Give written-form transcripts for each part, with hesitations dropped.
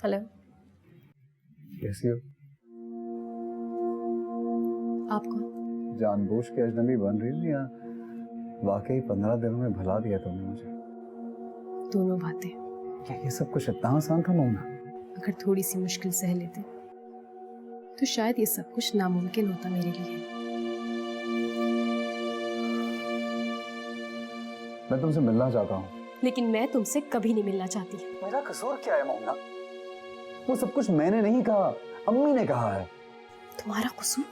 Hello, कैसी हो? आप कौन? जानबूझ के अजनबी बन रही हो या वाकई 15 दिनों में भुला दिया तुमने मुझे? दोनों बातें। क्या ये सब कुछ इतना आसान था मोना? अगर थोड़ी सी मुश्किल सह लेते तो शायद ये सब कुछ नामुमकिन होता मेरे लिए। मैं तुमसे मिलना चाहता हूँ। लेकिन मैं तुमसे कभी नहीं मिलना चाहती। मेरा कसूर क्या है मोना? वो सब कुछ मैंने नहीं कहा, अम्मी ने कहा है। तुम्हारा कसूर?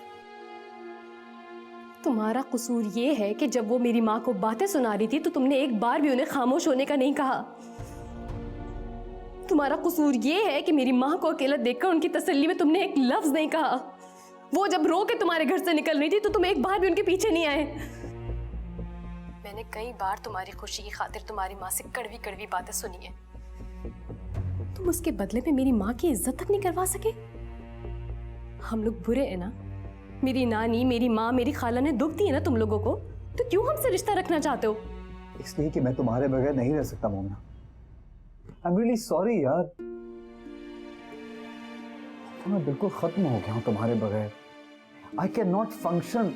तुम्हारा कसूर ये है कि जब वो मेरी माँ को बातें सुना रही थी तो तुमने एक बार भी उन्हें खामोश होने का नहीं कहा। तुम्हारा कसूर ये है कि मेरी माँ को अकेला देखकर उनकी तसल्ली में तुमने एक लफ्ज नहीं कहा। वो जब रो के तुम्हारे घर से निकल रही थी तो तुम एक बार भी उनके पीछे नहीं आए। मैंने कई बार तुम्हारी खुशी की खातिर तुम्हारी माँ से कड़वी कड़वी बातें सुनी है। तुम उसके बदले में मेरी माँ की इज्जत तक नहीं करवा सके। हम लोग बुरे हैं ना? मेरी नानी, मेरी माँ, मेरी खाला ने दुख दी है ना तुम लोगों को, तो क्यों हमसे रिश्ता रखना चाहते हो? इसलिए कि मैं तुम्हारे बगैर नहीं रह सकता Mona. I am really sorry यार। तो मैं बिल्कुल खत्म हो गया हूं तुम्हारे बगैर। I can not function.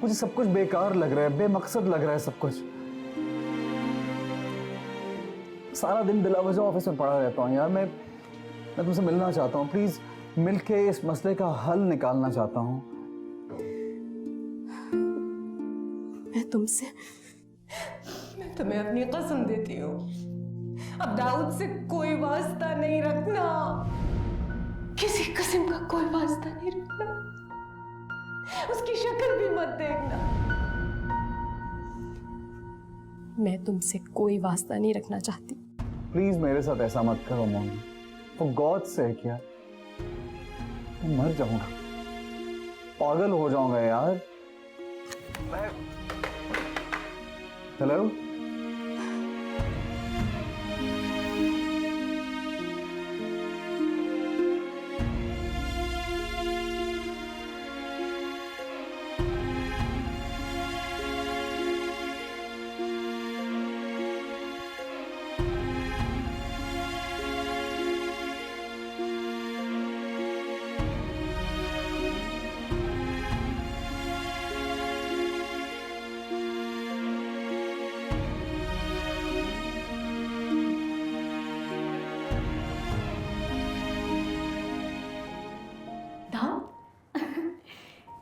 मुझे सब कुछ बेकार लग रहा है, बेमकसद लग रहा है सब कुछ। सारा दिन बिला वजह ऑफिस में पड़ा रहता हूँ यार। मैं तुमसे मिलना चाहता हूँ। प्लीज मिलके इस मसले का हल निकालना चाहता हूँ। मैं तुम्हें अपनी कसम देती हूँ, अब दाऊद से कोई वास्ता नहीं रखना। किसी किस्म का कोई वास्ता नहीं रखना। उसकी शक्ल भी मत देखना। मैं तुमसे कोई वास्ता नहीं रखना चाहती। प्लीज मेरे साथ ऐसा मत करो मोना। फॉर गॉड से क्या, मैं मर जाऊंगा, पागल हो जाऊंगा यार। हेलो,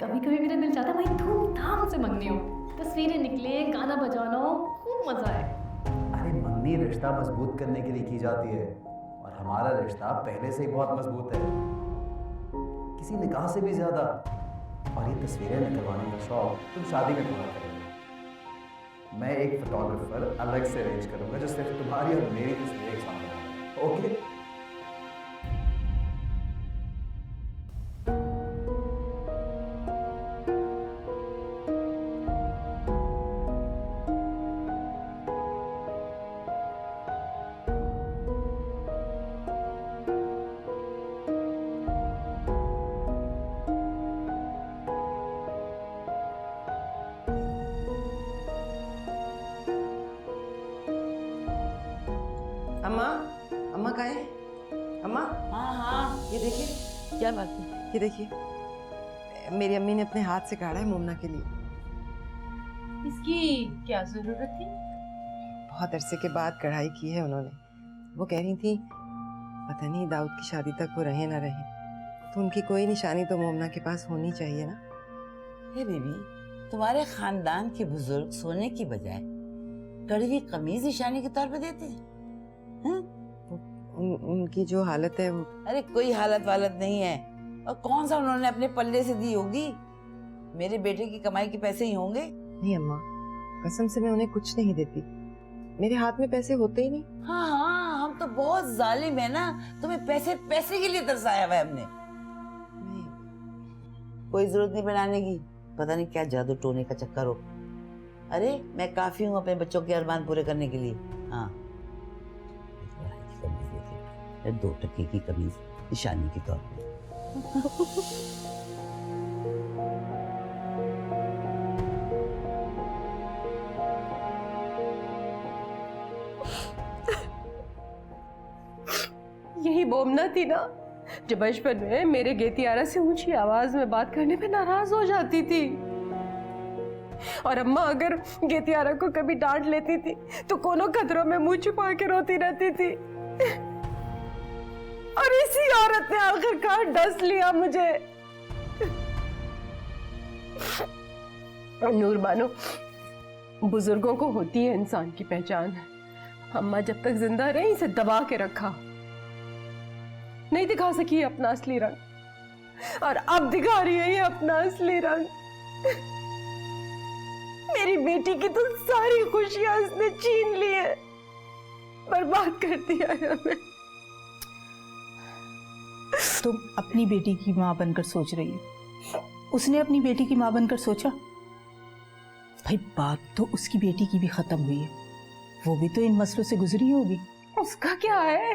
कभी कभी मेरा दिल चाहता है भाई धूमधाम से मंगनी हो, तस्वीरें निकले, गाना बजाना हो, खूब मजा आए। अरे मंगनी रिश्ता मजबूत करने के लिए की जाती है और हमारा रिश्ता पहले से ही बहुत मजबूत है, किसी निकाह से भी ज्यादा। और ये तस्वीरें निकलवाने का शौक तुम शादी में पूरा करोगे। मैं एक फोटोग्राफर अलग से अरेंज करूंगा जो सिर्फ तुम्हारी और मेरी तस्वीरें एक साथ लगाएगा। ओके? अम्मा, अम्मा कहाँ है? अम्मा, हाँ हाँ, ये देखिए, क्या बात है? ये देखिए, मेरी अम्मी ने अपने हाथ से काढ़ा है मोमना के लिए। इसकी क्या जरूरत थी? बहुत अरसे के बाद कढ़ाई की है उन्होंने। वो कह रही थी पता नहीं दाऊद की शादी तक वो रहे ना रहे, तो उनकी कोई निशानी तो मोमना के पास होनी चाहिए ना। हे बेबी, तुम्हारे खानदान के बुजुर्ग सोने की बजाय कड़वी कमीज निशानी के तौर पे देते हैं। उनकी जो हालत है वो... अरे कोई हालत वालत नहीं है, और कौन सा उन्होंने अपने पल्ले से दी होगी? मेरे बेटे की कमाई के पैसे ही होंगे। नहीं अम्मा, कसम से मैं उन्हें कुछ नहीं देती, मेरे हाथ में पैसे होते ही नहीं। हाँ हाँ, हम तो बहुत जालिम है ना, तुम्हें पैसे पैसे के लिए तरसाया हुआ है हमने। नहीं। कोई जरूरत नहीं बनाने की, पता नहीं क्या जादू टोने का चक्कर हो। अरे मैं काफी हूँ अपने बच्चों के अरमान पूरे करने के लिए। हाँ, 2 टके की कमीज निशानी के तौर पे। मोमना थी ना, जो बचपन में मेरे गेतियारा से ऊंची आवाज में बात करने पे नाराज हो जाती थी, और अम्मा अगर गेतियारा को कभी डांट लेती थी तो कोनों कतरों में मुंह छुपा के रोती रहती थी। और इसी औरत ने आखिरकार डस लिया मुझे। नूर मानो, बुजुर्गों को होती है इंसान की पहचान। अम्मा जब तक जिंदा रही इसे दबा के रखा, नहीं दिखा सकी अपना असली रंग, और अब दिखा रही है ये अपना असली रंग। मेरी बेटी की तो सारी खुशियां इसने छीन ली है, बर्बाद कर दिया है हमें। तुम अपनी बेटी की माँ बनकर सोच रही हो, उसने अपनी बेटी की माँ बनकर सोचा? भाई बात तो उसकी बेटी की भी खत्म हुई है, वो भी तो इन मसलों से गुजरी होगी। उसका क्या है?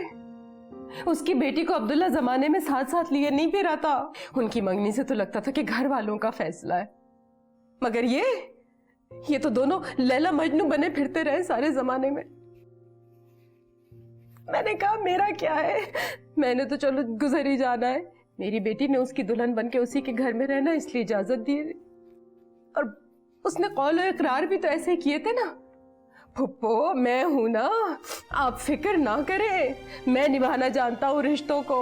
उसकी बेटी को अब्दुल्ला जमाने में साथ साथ लिए नहीं फिरा था। उनकी मंगनी से तो लगता था कि घर वालों का फैसला है, मगर ये तो दोनों लैला मजनू बने फिरते रहे सारे जमाने में। मैंने कहा मेरा क्या है, मैंने तो चलो गुजर ही जाना है। मेरी बेटी ने उसकी दुल्हन बनके उसी के घर में रहना इसलिए इजाजत दी, और उसने कौल और इकरार भी तो ऐसे ही किए थे ना। फुप्पो मैं हूं ना, आप फिक्र ना करें, मैं निभाना जानता हूं रिश्तों को।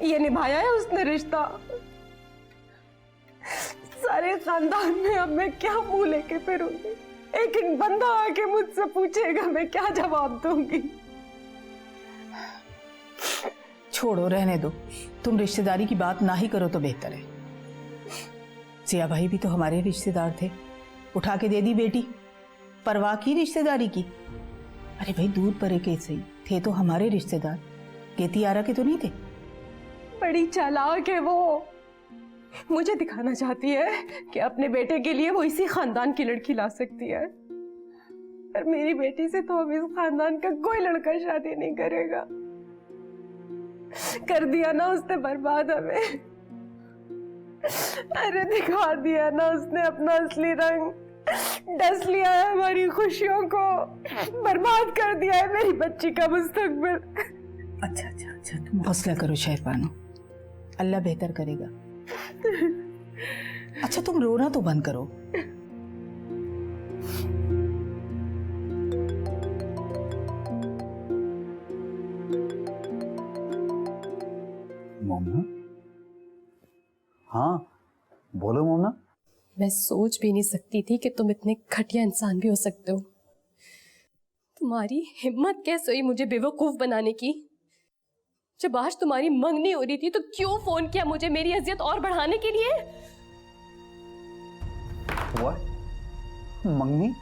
ये निभाया है उसने रिश्ता। सारे खानदान में अब मैं क्या मुंह लेके फिरूंगी? एक एक बंदा आके मुझसे पूछेगा, मैं क्या जवाब दूंगी? छोड़ो, रहने दो, तुम रिश्तेदारी की बात ना ही करो तो बेहतर है। जिया भाई भी तो हमारे रिश्तेदार थे, उठा के दे दी बेटी, परवाह की रिश्तेदारी की। अरे भाई दूर परे कैसे ही थे तो हमारे रिश्तेदार, गेतियारा के तो नहीं थे। बड़ी चालाक है वो, मुझे दिखाना चाहती है कि अपने बेटे के लिए वो इसी खानदान की लड़की ला सकती है, और मेरी बेटी से तो अब इस खानदान का कोई लड़का शादी नहीं करेगा। कर दिया ना उसने बर्बाद हमें। अरे दिखा दिया ना उसने अपना असली रंग, डस लिया है हमारी खुशियों को, बर्बाद कर दिया है मेरी बच्ची का मुस्तकबिल। अच्छा अच्छा अच्छा, तुम हौसला करो शहरबानो, अल्लाह बेहतर करेगा। अच्छा तुम रोना तो बंद करो। मोमना, हाँ बोलो मोमना। मैं सोच भी नहीं सकती थी कि तुम इतने घटिया इंसान भी हो सकते हो। तुम्हारी हिम्मत कैसे हुई मुझे बेवकूफ बनाने की? जब आज तुम्हारी मंगनी हो रही थी तो क्यों फोन किया मुझे मेरी अजियत और बढ़ाने के लिए? मंगनी?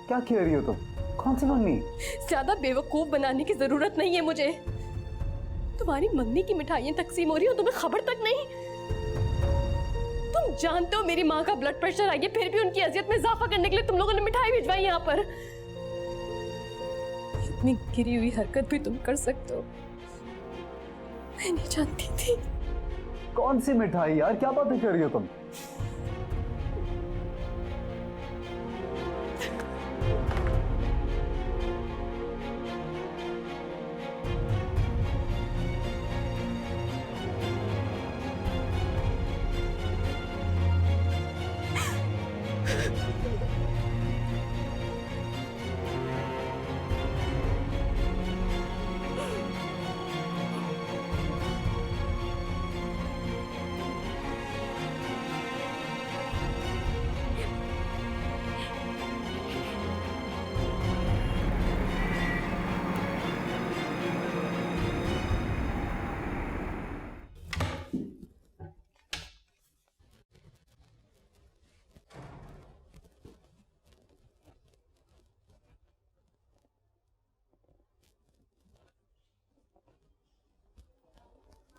क्या कह रही हो तुम? कौन सी मंगनी? ज्यादा बेवकूफ बनाने की जरूरत नहीं है मुझे। तुम्हारी मंगनी की मिठाइयां तकसीम हो रही हो, तुम्हें खबर तक नहीं? तुम जानते हो मेरी माँ का ब्लड प्रेशर आ गया, फिर भी उनकी अजियत में इजाफा करने के लिए तुम लोगों ने मिठाई भिजवाई यहाँ पर। इतनी गिरी हुई हरकत भी तुम कर सकते हो, मैं नहीं जानती थी। कौन सी मिठाई यार, क्या बातें कर रही हो तुम?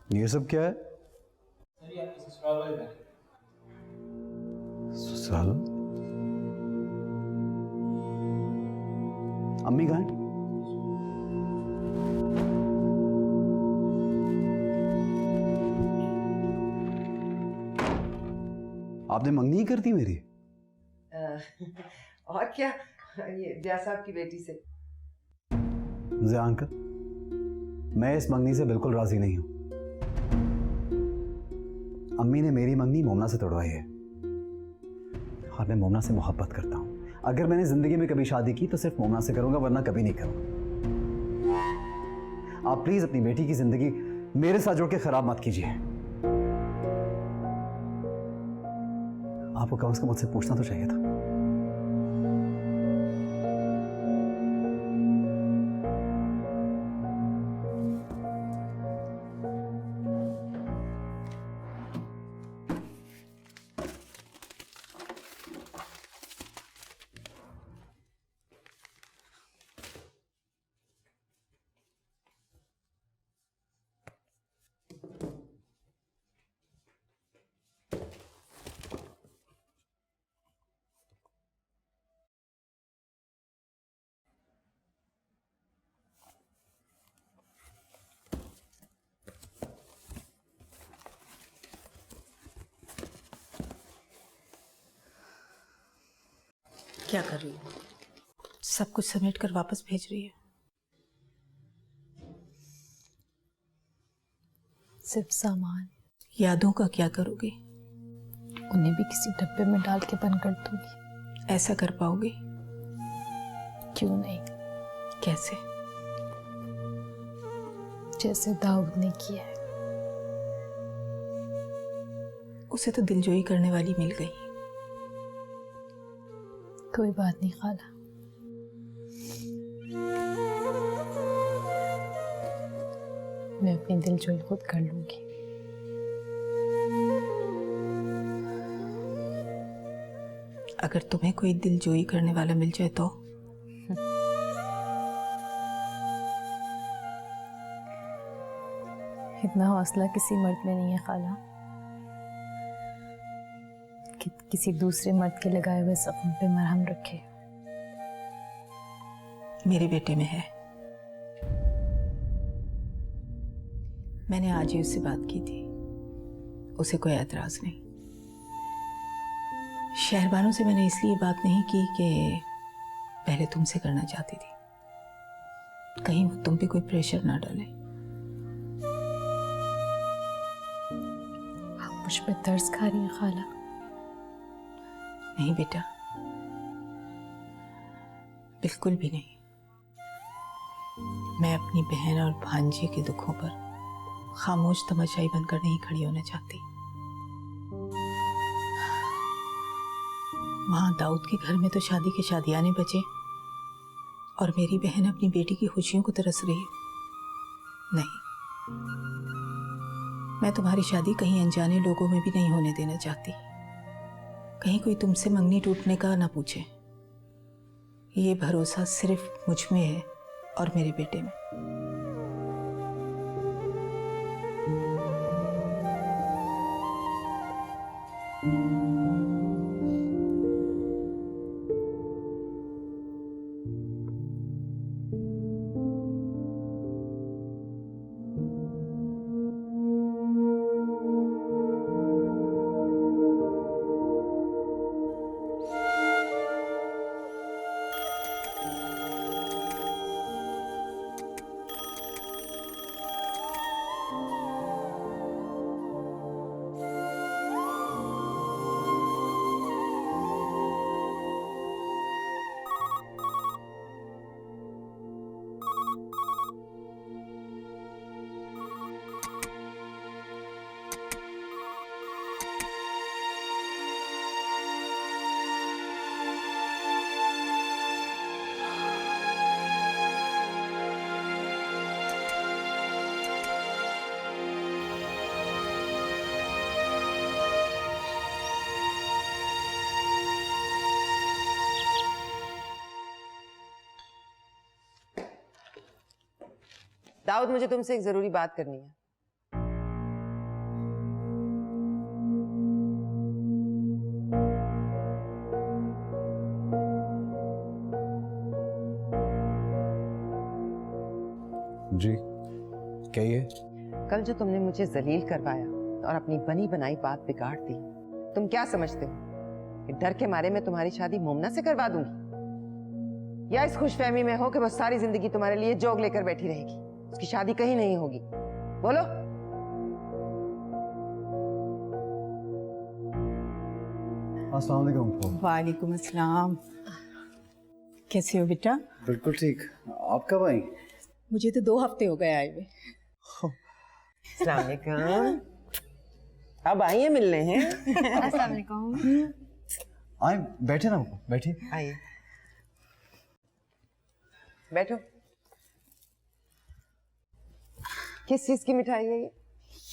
ये सब क्या है? सर ये आपकी ससुराल वाले बैठे। ससुराल? अम्मी कहाँ है? आपने मंगनी ही कर दी मेरी? और क्या, ये ब्याह साहब की बेटी से। जिया अंकल, मैं इस मंगनी से बिल्कुल राजी नहीं हूं। अम्मी ने मेरी मंगनी मोमना से तोड़वाई है और मैं मोमना से मोहब्बत करता हूं। अगर मैंने जिंदगी में कभी शादी की तो सिर्फ मोमना से करूंगा, वरना कभी नहीं करूंगा। आप प्लीज अपनी बेटी की जिंदगी मेरे साथ जोड़ के खराब मत कीजिए। आपको कम से कम मुझसे पूछना तो चाहिए था। क्या कर रही हो? सब कुछ समेट कर वापस भेज रही है। सिर्फ सामान, यादों का क्या करोगी? उन्हें भी किसी डब्बे में डाल के बंद कर दूंगी। ऐसा कर पाओगी? क्यों नहीं, कैसे? जैसे दाऊद ने किया है। उसे तो दिलजोई करने वाली मिल गई। कोई बात नहीं खाला, मैं अपनी दिलजोई खुद कर लूंगी। अगर तुम्हें कोई दिलजोई करने वाला मिल जाए तो? इतना हौसला किसी मर्द में नहीं है खाला कि किसी दूसरे मर्द के लगाए हुए जख्म पे मरहम रखे। मेरे बेटे में है। मैंने आज ही उससे बात की थी, उसे कोई एतराज नहीं। शहरबानों से मैंने इसलिए बात नहीं की कि पहले तुमसे करना चाहती थी, कहीं वो तुम पे कोई प्रेशर ना डाले। आप मुझ पे तरस खा रही हैं खाला? नहीं बेटा, बिल्कुल भी नहीं। मैं अपनी बहन और भांजे के दुखों पर खामोश तमाशाई बनकर नहीं खड़ी होना चाहती। वहां दाऊद के घर में तो शादी के शादियाने बचे और मेरी बहन अपनी बेटी की खुशियों को तरस रही है। नहीं, मैं तुम्हारी शादी कहीं अनजाने लोगों में भी नहीं होने देना चाहती। कहीं कोई तुमसे मंगनी टूटने का ना पूछे। ये भरोसा सिर्फ मुझ में है और मेरे बेटे में। दाऊद, मुझे तुमसे एक जरूरी बात करनी है। जी, क्या ये? कल जो तुमने मुझे जलील करवाया और अपनी बनी बनाई बात बिगाड़ दी, तुम क्या समझते हो कि डर के मारे मैं तुम्हारी शादी मोमना से करवा दूंगी? या इस खुशफहमी में हो कि वो सारी जिंदगी तुम्हारे लिए जोग लेकर बैठी रहेगी? उसकी शादी कहीं नहीं होगी। बोलो। अस्सलाम वालेकुम। वालेकुम अस्सलाम। कैसे हो बेटा? बिल्कुल ठीक। आप कब आई? मुझे तो 2 हफ्ते हो गए आए हुए। अस्सलाम वालेकुम। अब आई है मिलने हैं। अस्सलाम वालेकुम। आए, बैठे ना, बैठिए। आइए बैठो। किस चीज की मिठाई है ये?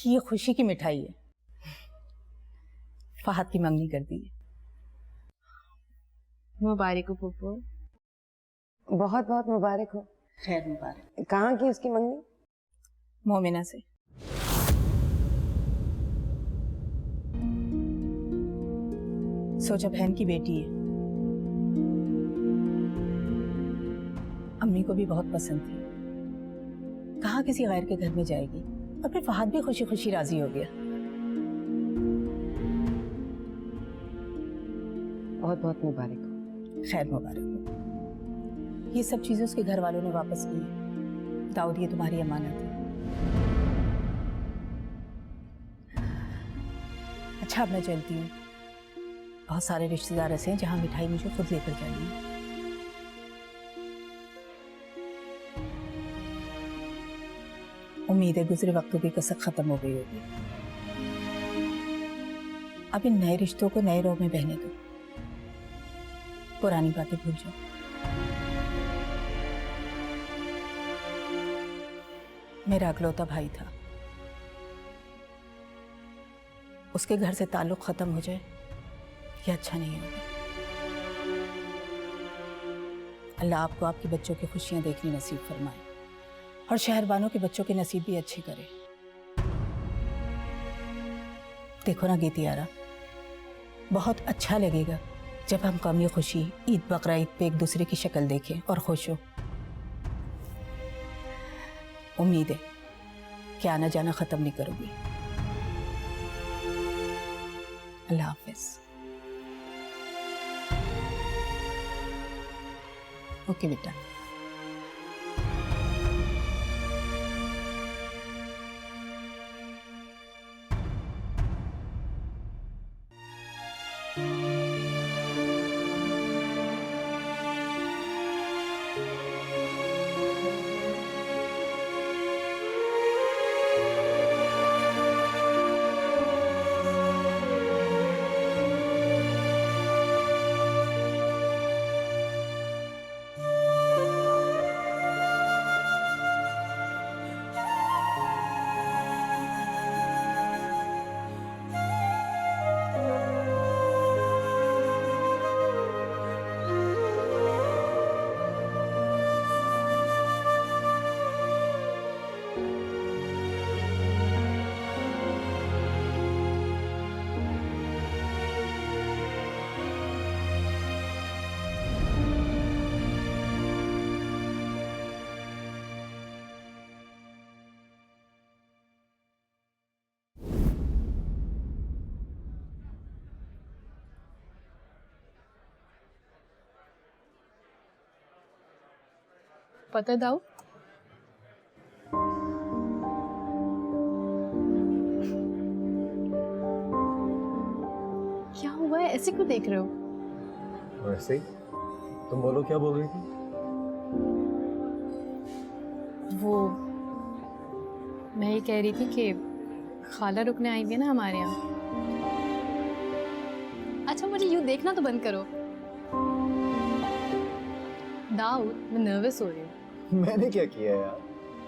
ये खुशी की मिठाई है। फहद की मंगनी कर दी है। मुबारक हो पुप्पो। बहुत बहुत मुबारक हो। खैर मुबारक। कहाँ की उसकी मंगनी? मोमिना से। सोचा बहन की बेटी है, अम्मी को भी बहुत पसंद थी। कहाँ किसी गैर के घर में जाएगी, और फिर फहद भी खुशी खुशी राजी हो गया। बहुत बहुत मुबारक हो। खैर मुबारक हो। ये सब चीजें उसके घर वालों ने वापस की। दाऊद, ये तुम्हारी अमानत है। अच्छा, अब मैं चलती हूँ। बहुत सारे रिश्तेदार ऐसे हैं जहाँ मिठाई मुझे खुद लेकर जानी है। उम्मीद है गुजरे वक्तों की कसक खत्म हो गई होगी। अब इन नए रिश्तों को नए रोग में बहने दो। पुरानी बातें भूल जाओ। मेरा अकलौता भाई था, उसके घर से ताल्लुक खत्म हो जाए, यह अच्छा नहीं होगा। अल्लाह आपको आपके बच्चों की खुशियां देखनी नसीब फरमाए, और शहरवानों के बच्चों के नसीब भी अच्छे करे। देखो ना गीतियारा, बहुत अच्छा लगेगा जब हम कौमी खुशी ईद बकरा ईद पे एक दूसरे की शक्ल देखें और खुश हो। उम्मीद है कि आना जाना खत्म नहीं करोगी। अल्लाह हाफिज। ओके बेटा। पता दाऊद, क्या हुआ है? ऐसे क्यों देख रहे हो? वैसे ही। तुम बोलो, क्या बोल रही थी? वो मैं ये कह रही थी कि खाला रुकने आई हुई है ना हमारे यहाँ। अच्छा, मुझे यूँ देखना तो बंद करो। दाऊद, मैं नर्वस हो रही हूँ। मैंने क्या किया यार,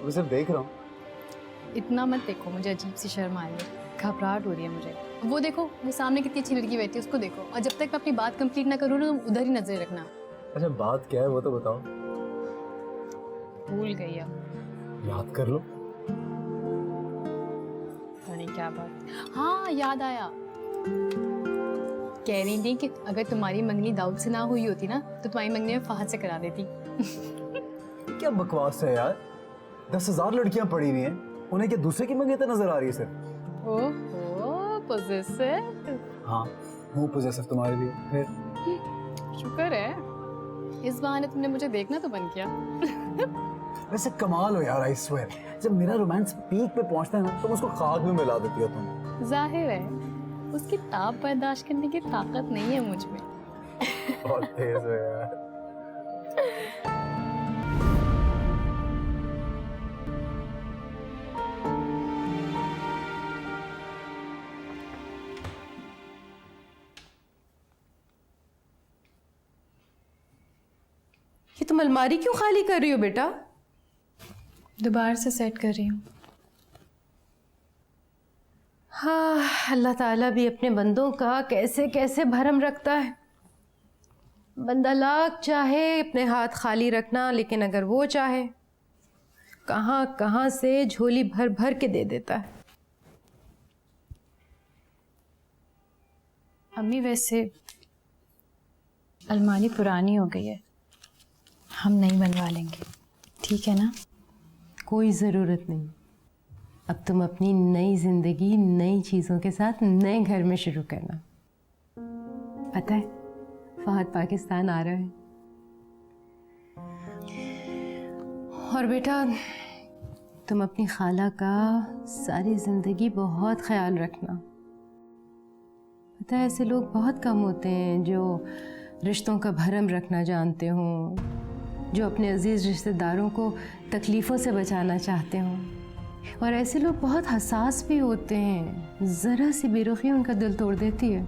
मैं सिर्फ देख रहा हूँ। इतना मत देखो, मुझे अजीब सी शर्म आ रही है, घबराहट हो रही है मुझे। वो देखो, वो सामने कितनी अच्छी लड़की बैठी है, उसको देखो। और जब तक मैं अपनी बात कंप्लीट ना करूँ ना, तुम उधर ही नजर रखना। अच्छा, बात क्या है वो तो बताओ। भूल गई अब, याद कर लो। पता नहीं क्या बात। हाँ, याद आया। कह रही थी कि अगर तुम्हारी मंगनी दाऊद से ना हुई होती ना, तो तुम्हारी मंगनी में फहद से करा देती। क्या बकवास है यार, 10,000 लड़कियां पड़ी हुई हैं, उन्हें क्या दूसरे की मंगेतर नजर आ रही है सिर्फ? ओहो, पोजेसिव। हाँ, हूँ पोजेसिव तुम्हारे लिए। फिर शुक्र है, इस बहाने तुमने मुझे देखना तो बंद किया। वैसे कमाल हो यार, आई स्वेर। जब मेरा रोमांस पीक पे पहुंचता है ना, तुम उसको खाक में मिला देती हो तुम। जाहिर है उसकी ताप बर्दाश्त करने की ताकत नहीं है मुझ में। बहुत तेज हो यार। ये तुम अलमारी क्यों खाली कर रही हो बेटा? दोबारा से सेट कर रही हूँ। हाँ, अल्लाह ताला भी अपने बंदों का कैसे कैसे भरम रखता है। बंदा लाख चाहे अपने हाथ खाली रखना, लेकिन अगर वो चाहे कहाँ कहाँ से झोली भर भर के दे देता है। अम्मी वैसे अलमारी पुरानी हो गई है, हम नई बनवा लेंगे, ठीक है ना? कोई ज़रूरत नहीं। अब तुम अपनी नई जिंदगी नई चीज़ों के साथ नए घर में शुरू करना। पता है फहद पाकिस्तान आ रहा है। और बेटा तुम अपनी खाला का सारी ज़िंदगी बहुत ख्याल रखना। पता है ऐसे लोग बहुत कम होते हैं जो रिश्तों का भरम रखना जानते हों, जो अपने अजीज़ रिश्तेदारों को तकलीफ़ों से बचाना चाहते हों। और ऐसे लोग बहुत हसास भी होते हैं, ज़रा सी बेरुखी उनका दिल तोड़ देती है।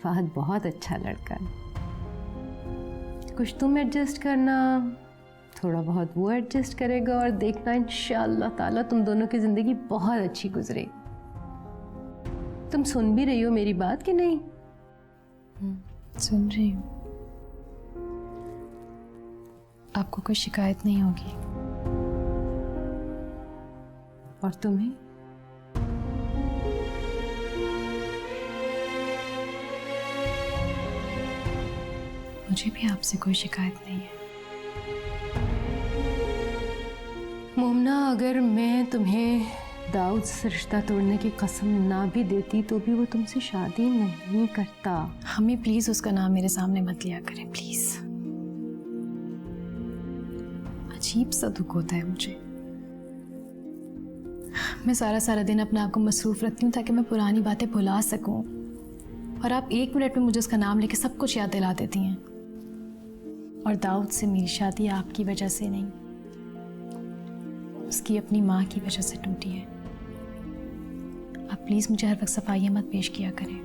फहद बहुत अच्छा लड़का है। कुछ तुम एडजस्ट करना, थोड़ा बहुत वो एडजस्ट करेगा, और देखना इंशाअल्लाह ताला तुम दोनों की ज़िंदगी बहुत अच्छी गुजरेगी। तुम सुन भी रही हो मेरी बात कि नहीं? सुन रही हूँ। आपको कोई शिकायत नहीं होगी? और तुम्हें? मुझे भी आपसे कोई शिकायत नहीं है। मोमना, अगर मैं तुम्हें दाऊद से रिश्ता तोड़ने की कसम ना भी देती तो भी वो तुमसे शादी नहीं करता। हमें प्लीज़ उसका नाम मेरे सामने मत लिया करें, प्लीज़। अजीब सा दुख होता है मुझे। मैं सारा दिन अपने आप को मसरूफ़ रखती हूँ ताकि मैं पुरानी बातें भुला सकूँ, और आप 1 मिनट में मुझे उसका नाम लेके सब कुछ याद दिला देती हैं। और दाऊद से मेरी शादी आपकी वजह से नहीं, उसकी अपनी माँ की वजह से टूटी है। आप प्लीज़ मुझे हर वक्त सफाइयाँ मत पेश किया करें।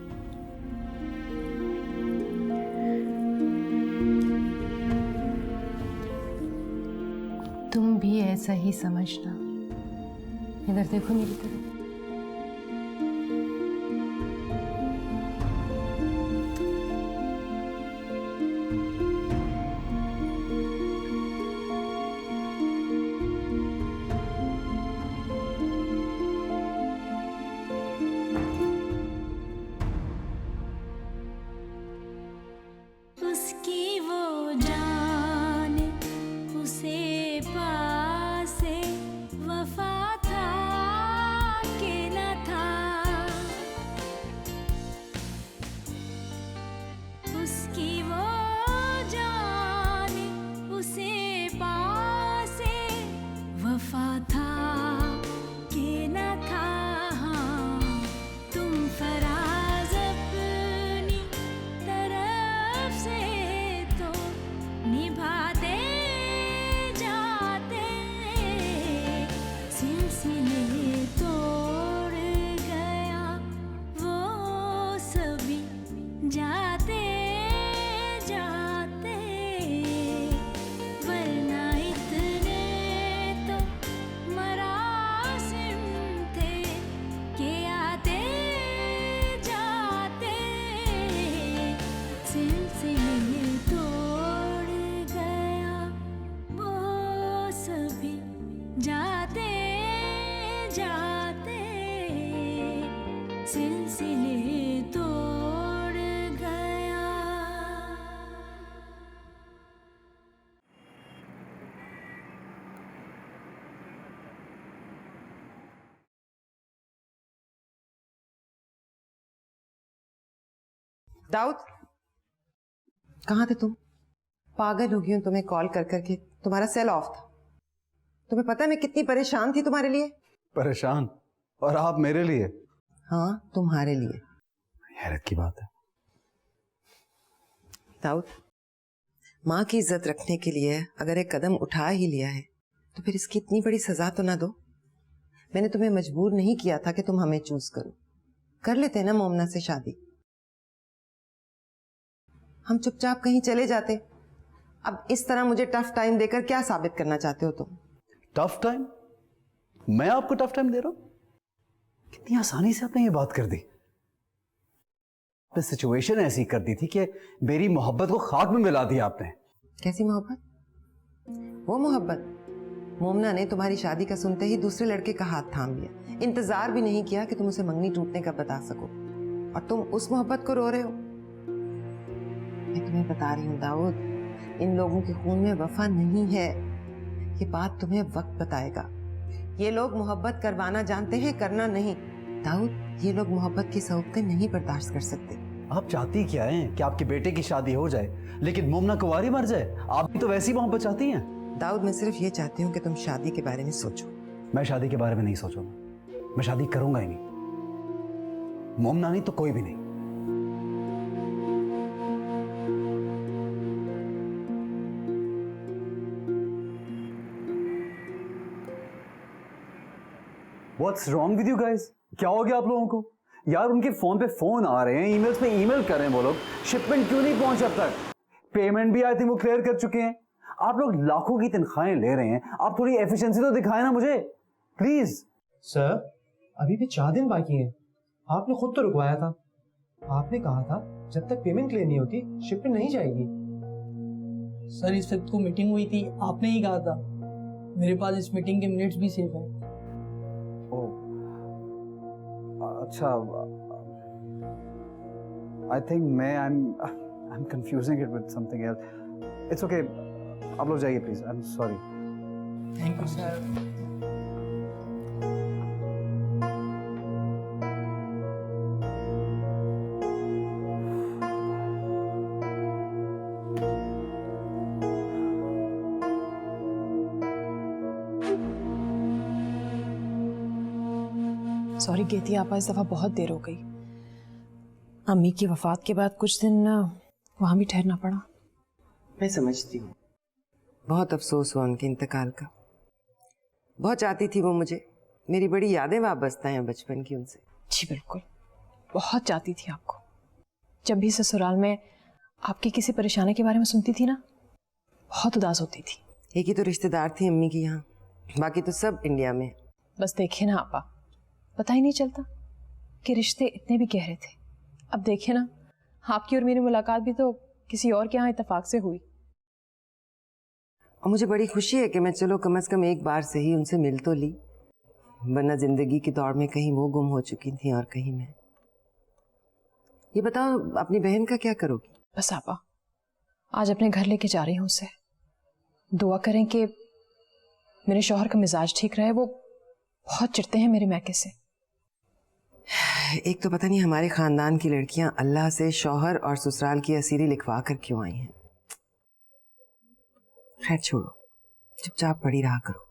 तुम भी ऐसा ही समझना। इधर देखो मेरी तरफ। उसकी वो जान उसे पासे वफा था कि न था, उसकी वो जान उसे पासे वफा था कि न था। तुम फराज अपनी तरफ से तो निभाते जाते, सिलसिले तोड़ गया वो सभी जाते जाते, वरना इतने तो मरासिम थे कि आते जाते, सिलसिले तोड़ गया वो सभी जाते जाते, सिलसिले तोड़ गया। दाऊद, कहाँ थे तुम? पागल हो गई हूँ तुम्हें कॉल कर करके। तुम्हारा सेल ऑफ था। तुम्हें पता है मैं कितनी परेशान थी तुम्हारे लिए? परेशान? और आप मेरे लिए? हाँ, तुम्हारे लिए। हैरत की बात है। दाऊद, माँ की इज्जत रखने के लिए अगर एक कदम उठा ही लिया है तो फिर इसकी इतनी बड़ी सजा तो ना दो। मैंने तुम्हें मजबूर नहीं किया था कि तुम हमें चूज करो। कर लेते ना मोमना से शादी, हम चुपचाप कहीं चले जाते। अब इस तरह मुझे टफ टाइम देकर क्या साबित करना चाहते हो तुम? Tough time? मैं आपको टफ टाइम दे रहा हूं? कितनी आसानी से आपने ये बात कर दी। सिचुएशन ऐसी कर दी थी कि मेरी मोहब्बत को खाक में मिला दिया आपने। कैसी मोहब्बत? वो मोहब्बत मोमना ने तुम्हारी शादी का सुनते ही दूसरे लड़के का हाथ थाम लिया, इंतजार भी नहीं किया कि तुम उसे मंगनी टूटने का बता सको, और तुम उस मोहब्बत को रो रहे हो। मैं तुम्हें बता रही हूँ दाऊद, इन लोगों के खून में वफा नहीं है। ये बात तुम्हें वक्त बताएगा। ये लोग मोहब्बत करवाना जानते हैं, करना नहीं। दाऊद, ये लोग मोहब्बत की सौगतें नहीं बर्दाश्त कर सकते। आप चाहती क्या हैं? कि आपके बेटे की शादी हो जाए लेकिन मोमना कुंवारी मर जाए? आप भी तो वैसी मोहब्बत चाहती हैं। दाऊद, मैं सिर्फ ये चाहती हूँ कि तुम शादी के बारे में सोचो। मैं शादी के बारे में नहीं सोचूंगा। मैं शादी करूंगा ही नहीं। मोमना नहीं तो कोई भी नहीं। What's wrong with you guys? क्या हो गया आप लोगों को? यार उनके फोन पे फोन आ रहे हैं, ईमेल्स पे ईमेल कर रहे हैं वो लोग। शिपमेंट क्यों नहीं पहुंचा अब तक? पेमेंट भी आई थिंक वो क्लियर कर चुके हैं। आप लोग लाखों की तनख्वाहें ले रहे हैं, आप थोड़ी एफिशिएंसी तो दिखाएं ना मुझे प्लीज। सर अभी भी 4 दिन बाकी हैं। आपने खुद तो रुकवाया था। आपने कहा था जब तक पेमेंट क्लियर नहीं होती शिपमेंट नहीं जाएगी। सर इस वक्त को मीटिंग हुई थी, आपने ही कहा था। मेरे पास इस मीटिंग के मिनट्स भी सेव हैं। अच्छा, I think I am confusing it with something else. It's okay, आप लोग जाइए please. I am sorry. Thank you sir. Sorry गेती आपा, इस दफ़ा बहुत देर हो गई। अम्मी की वफ़ात के बाद कुछ दिन वहाँ भी ठहरना पड़ा। मैं समझती हूँ, बहुत अफसोस हुआ उनके इंतकाल का। बहुत चाहती थी वो मुझे, मेरी बड़ी यादें वाबस्ता हैं बचपन की उनसे। जी बिल्कुल, बहुत चाहती थी आपको। जब भी ससुराल में आपकी किसी परेशानी के बारे में सुनती थी ना, बहुत उदास होती थी। एक ही तो रिश्तेदार थी अम्मी की यहाँ, बाकी तो सब इंडिया में। बस देखिए ना आपा, पता ही नहीं चलता कि रिश्ते इतने भी गहरे थे। अब देखिए ना, आपकी और मेरी मुलाकात भी तो किसी और के यहाँ इत्तेफाक से हुई। और मुझे बड़ी खुशी है कि मैं चलो कम से कम एक बार से ही उनसे मिल तो ली, वरना जिंदगी की दौड़ में कहीं वो गुम हो चुकी थी और कहीं मैं। ये बताओ, अपनी बहन का क्या करोगी? बस आपा, आज अपने घर लेके जा रही हूँ उसे। दुआ करें कि मेरे शौहर का मिजाज ठीक रहे, वो बहुत चिढ़ते हैं मेरे मैके से। एक तो पता नहीं हमारे खानदान की लड़कियां अल्लाह से शौहर और ससुराल की असीरी लिखवा कर क्यों आई हैं। खैर छोड़ो, चुपचाप पड़ी रहा करो।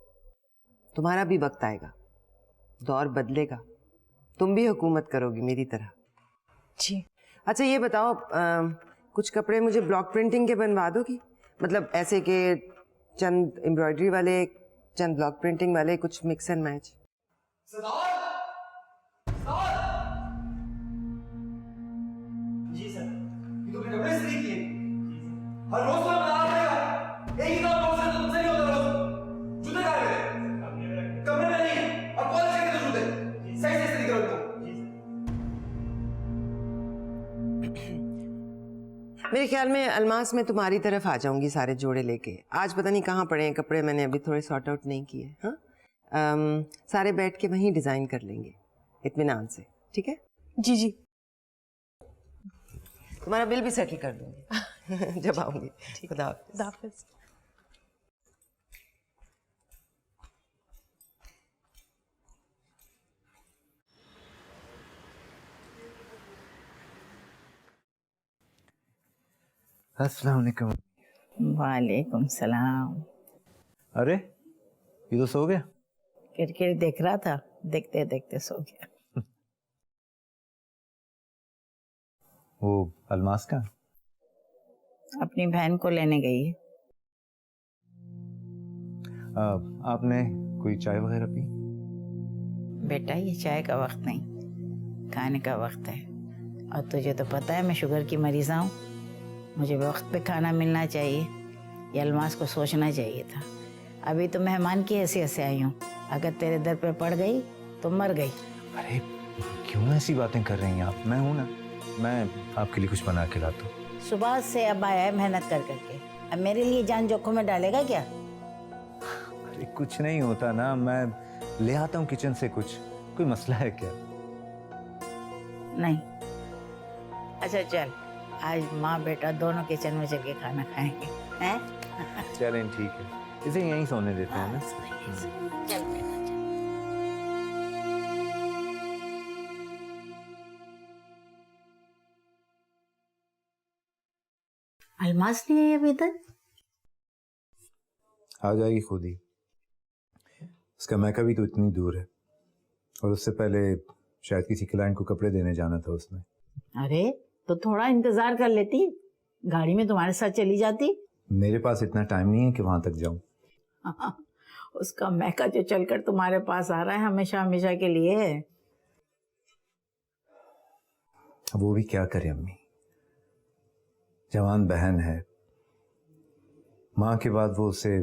तुम्हारा भी वक्त आएगा, दौर बदलेगा, तुम भी हुकूमत करोगी मेरी तरह। जी। अच्छा ये बताओ, कुछ कपड़े मुझे ब्लॉक प्रिंटिंग के बनवा दोगी? मतलब ऐसे के चंद एम्ब्रॉयडरी वाले, चंद ब्लॉक प्रिंटिंग वाले, कुछ मिक्स एंड मैच। जी सर। ये तो कपड़े इस्त्री किए। हर रोज तो बनाना पड़ेगा। एक ही काम रोज से तो तुमसे नहीं होता रोज। जूते कहाँ गए? कमरे में नहीं। अब कॉलेज के तो जूते। सही से इस्त्री करो तुम। मेरे ख्याल में अलमास में तुम्हारी तरफ आ जाऊंगी सारे जोड़े लेके। आज पता नहीं कहाँ पड़े हैं कपड़े, मैंने अभी थोड़े सॉर्ट आउट नहीं किए। हाँ, सारे बैठ के वहीं डिजाइन कर लेंगे इत्मीनान से, ठीक है? जी जी। तुम्हारा बिल भी सेटल कर दूंगी जब आऊंगी। खुदा हाफिज़। अस्सलाम वालेकुम। वालेकुम सलाम। अरे ये तो सो गया। क्रिकेट देख रहा था, देखते देखते सो गया। वो अलमास का अपनी बहन को लेने गई है। आपने कोई चाय वगैरह पी? बेटा ये चाय का वक्त नहीं, खाने का वक्त है। और तुझे तो पता है मैं शुगर की मरीज़ा हूँ, मुझे वक्त पे खाना मिलना चाहिए। ये अलमास को सोचना चाहिए था। अभी तो मेहमान की हैसियत से आई हूँ, अगर तेरे दर पे पड़ गई तो मर गई। अरे क्यों ऐसी बातें कर रही हैं आप? मैं हूं ना, मैं आपके लिए कुछ बना के लाता हूँ। सुबह से अब आया है मेहनत कर करके, अब मेरे लिए जान जोखिम में डालेगा क्या? अरे कुछ नहीं होता ना, मैं ले आता हूँ किचन से कुछ, कोई मसला है क्या? नहीं। अच्छा चल, आज माँ बेटा दोनों किचन में चल के खाना खाएंगे, हैं? चलें ठीक है, इसे यहीं सोने देते हैं ना। चल बेटा चल। अलमास नहीं है अभी तक? आ जाएगी खुद ही। उसका मैका भी तो इतनी दूर है, और उससे पहले शायद किसी क्लाइंट को कपड़े देने जाना था उसने। अरे तो थोड़ा इंतजार कर लेती, गाड़ी में तुम्हारे साथ चली जाती। मेरे पास इतना टाइम नहीं है कि वहां तक जाऊं। उसका मैका जो चलकर तुम्हारे पास आ रहा है हमेशा हमेशा के लिए। वो भी क्या करे अम्मी, जवान बहन है, माँ के बाद वो उसे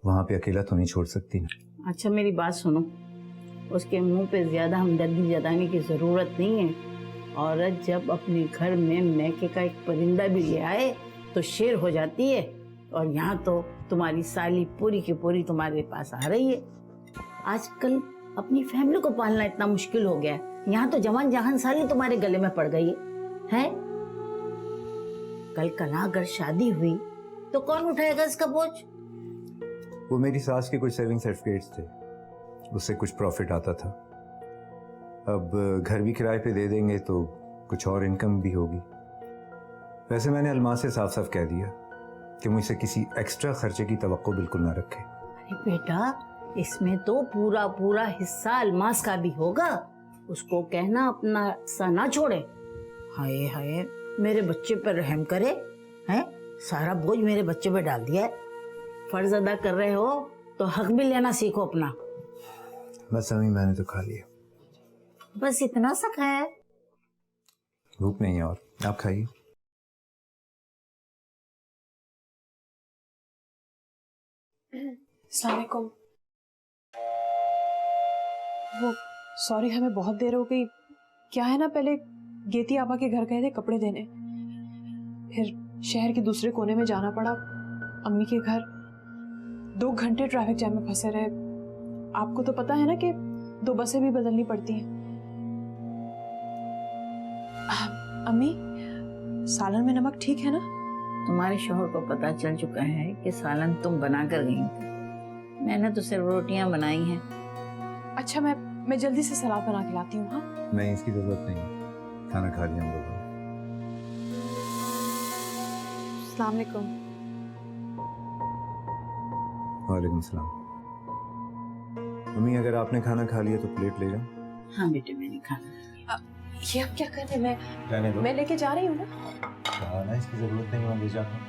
वहां पे अकेला तो नहीं छोड़ सकती ना। अच्छा मेरी बात सुनो, उसके मुंह पे ज्यादा हमदर्दी जताने की जरूरत नहीं है। औरत जब अपने घर में मैके का एक परिंदा भी ले आए तो शेर हो जाती है, और यहाँ तो तुम्हारी साली पूरी की पूरी तुम्हारे पास आ रही है। आजकल अपनी फैमिली को पालना इतना मुश्किल हो गया है, यहाँ तो जवान जहान साली तुम्हारे गले में पड़ गई है? कल कला अगर शादी हुई तो कौन उठाएगा इसका बोझ? वो मेरी सास के कुछ सेविंग सर्टिफिकेट्स थे, उससे कुछ प्रॉफिट आता था। अब घर भी किराए पे दे देंगे तो कुछ और इनकम भी होगी। वैसे मैंने अलमास से साफ साफ कह दिया कि मुझसे किसी एक्स्ट्रा खर्चे की तवक्को बिल्कुल ना रखे। अरे बेटा, इसमें तो पूरा पूरा हिस्सा अलमास का भी होगा, उसको कहना अपना हिस्सा ना छोड़े। हाय हाय, मेरे बच्चे पर रहम करे, हैं? सारा बोझ मेरे बच्चे पे डाल दिया है। फर्ज अदा कर रहे हो तो हक भी लेना सीखो अपना। बस अम्मी मैंने तो खा लिया। बस इतना सा खाया है? भूख नहीं है और, आप खाइए। अस्सलाम वालेकुम। वो सॉरी, हमें बहुत देर हो गई। क्या है ना, पहले गेती आबा के घर गए थे कपड़े देने, फिर शहर के दूसरे कोने में जाना पड़ा अम्मी के घर। 2 घंटे ट्रैफिक जैम में फंसे रहे। आपको तो पता है ना कि 2 बसें भी बदलनी पड़ती हैं। अम्मी, सालन में नमक ठीक है ना? तुम्हारे शोहर को पता चल चुका है कि सालन तुम बना कर गई थी, मैंने तो सिर्फ रोटियां बनाई हैं। अच्छा, मैं जल्दी से सलाद बना के लाती हूँ। हाँ नहीं, इसकी जरूरत नहीं, खाना खा लिया हम लोगों ने। अस्सलाम वालेकुम। वालेकुम सलाम। मम्मी, अगर आपने खाना खा लिया तो प्लेट ले जाओ। हाँ बेटे, मैंने खाना खा लिया। ये अब क्या कर रहे हैं? रहने दो, मैं लेके जा रही हूँ ना। ना इसकी जरूरत नहीं, मैं ले जाता हूँ।